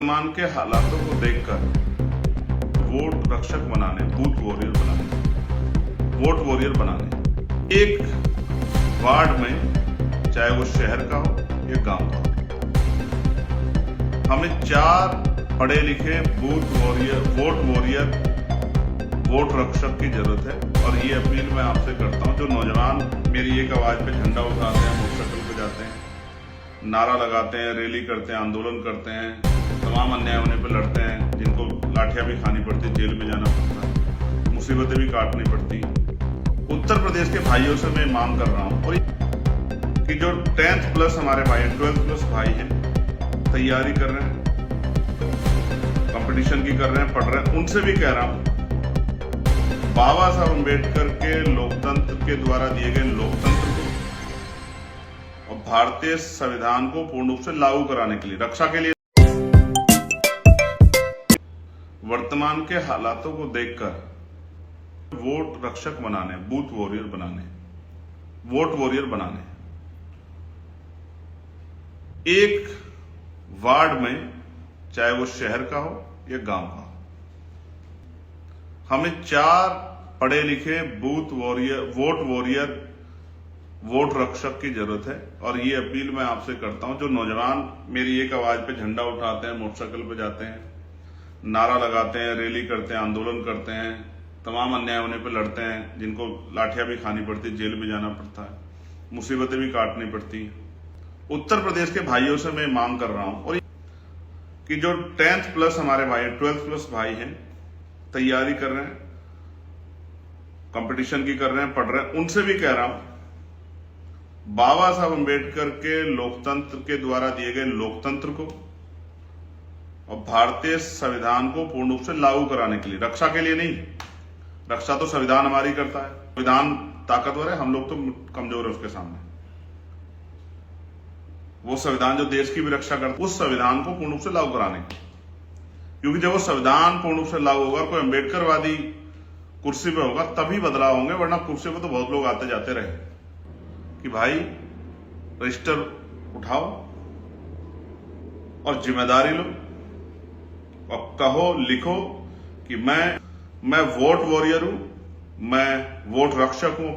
वर्तमान के हालातों को देखकर वोट रक्षक बनाने, वोट वॉरियर बनाने एक वार्ड में, चाहे वो शहर का हो या गांव का हो, हमें 4 पढ़े लिखे वोट वॉरियर, वोट रक्षक की जरूरत है। और ये अपील मैं आपसे करता हूं, जो नौजवान मेरी एक आवाज पे झंडा उठाते हैं, मोटरसाइकिल पे जाते हैं, नारा लगाते हैं, रैली करते हैं, आंदोलन करते हैं, तमाम अन्याय होने पर लड़ते हैं, जिनको लाठियां भी खानी पड़ती, जेल में जाना पड़ता है, मुसीबतें भी काटनी पड़ती। उत्तर प्रदेश के भाइयों से मैं मांग कर रहा हूं कि जो 10th प्लस हमारे भाई हैं, 12th प्लस भाई हैं, तैयारी कर रहे हैं, कंपटीशन की कर रहे हैं, पढ़ रहे हैं, उनसे भी कह रहा हूं, बाबा साहब अम्बेडकर के लोकतंत्र के द्वारा दिए गए लोकतंत्र को और भारतीय संविधान को पूर्ण रूप से लागू कराने के लिए, रक्षा के लिए, वर्तमान के हालातों को देखकर वोट रक्षक बनाने, वोट वॉरियर बनाने एक वार्ड में, चाहे वो शहर का हो या गांव का हो, हमें 4 पढ़े लिखे वोट वॉरियर, वोट रक्षक की जरूरत है। और ये अपील मैं आपसे करता हूं, जो नौजवान मेरी एक आवाज पे झंडा उठाते हैं, मोटरसाइकिल पे जाते हैं, नारा लगाते हैं, रैली करते हैं, आंदोलन करते हैं, तमाम अन्याय होने पर लड़ते हैं, जिनको लाठियां भी खानी पड़ती, जेल में जाना पड़ता है, मुसीबतें भी काटनी पड़ती। उत्तर प्रदेश के भाइयों से मैं मांग कर रहा हूं कि जो 10th प्लस हमारे भाई हैं, 12th प्लस भाई हैं, तैयारी कर रहे हैं, कंपटीशन की कर रहे हैं, पढ़ रहे हैं, उनसे भी कह रहा हूं, बाबा साहब अम्बेडकर के लोकतंत्र के द्वारा दिए गए लोकतंत्र को और भारतीय संविधान को पूर्ण रूप से लागू कराने के लिए, रक्षा के लिए नहीं, रक्षा तो संविधान हमारी करता है, संविधान ताकतवर है, हम लोग तो कमजोर है उसके सामने। वो संविधान जो देश की भी रक्षा करता है, उस संविधान को पूर्ण रूप से लागू कराने के लिए, क्योंकि जब वो संविधान पूर्ण रूप से लागू होगा, कोई अम्बेडकरवादी कुर्सी पे होगा, तभी बदलाव होंगे, वरना कुर्सी पे तो बहुत लोग आते जाते रहे कि भाई रजिस्टर उठाओ और जिम्मेदारी लो और कहो, लिखो कि मैं वोट वॉरियर हूं, मैं वोट रक्षक हूं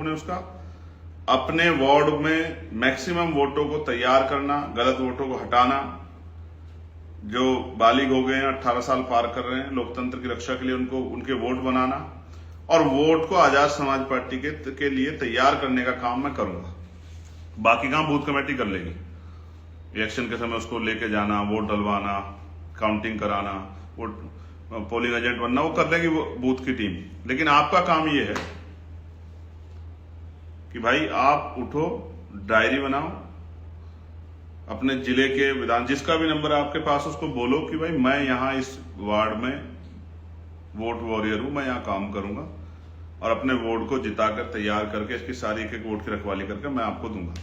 अपने वार्ड में मैक्सिमम वोटों को तैयार करना, गलत वोटों को हटाना, जो बालिग हो गए हैं, 18 साल पार कर रहे हैं, लोकतंत्र की रक्षा के लिए उनको उनके वोट बनाना और वोट को आजाद समाज पार्टी के लिए तैयार करने का काम मैं करूंगा। बाकी काम बूथ कमेटी कर लेगी, इलेक्शन के समय उसको लेके जाना, वोट डलवाना, काउंटिंग कराना, वोट पोलिंग एजेंट बनना, वो कर लेगी वो बूथ की टीम। लेकिन आपका काम ये है कि भाई आप उठो, डायरी बनाओ, अपने जिले के विधान, जिसका भी नंबर आपके पास, उसको बोलो कि भाई मैं यहां इस वार्ड में वोट वॉरियर हूं, मैं यहां काम करूंगा और अपने वोट को जिताकर तैयार करके इसकी सारी एक एक वोट की रखवाली करके मैं आपको दूंगा।